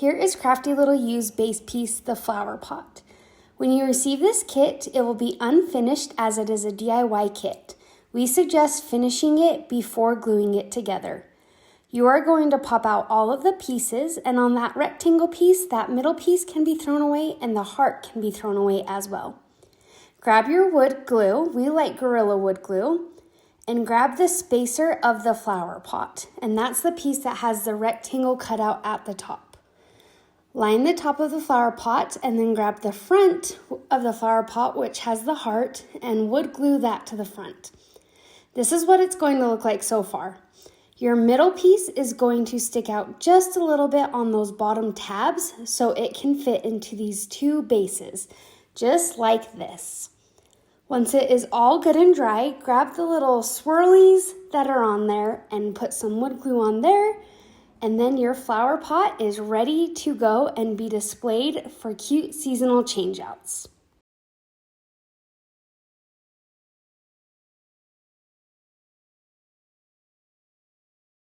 Here is Crafty Little You's base piece, the flower pot. When you receive this kit, it will be unfinished as it is a DIY kit. We suggest finishing it before gluing it together. You are going to pop out all of the pieces, and on that rectangle piece, that middle piece can be thrown away and the heart can be thrown away as well. Grab your wood glue, we like Gorilla Wood glue, and grab the spacer of the flower pot, and that's the piece that has the rectangle cut out at the top. Line the top of the flower pot and then grab the front of the flower pot, which has the heart, and wood glue that to the front. This is what it's going to look like so far. Your middle piece is going to stick out just a little bit on those bottom tabs so it can fit into these two bases, just like this. Once it is all good and dry, grab the little swirlies that are on there and put some wood glue on there, and then your flower pot is ready to go and be displayed for cute seasonal changeouts.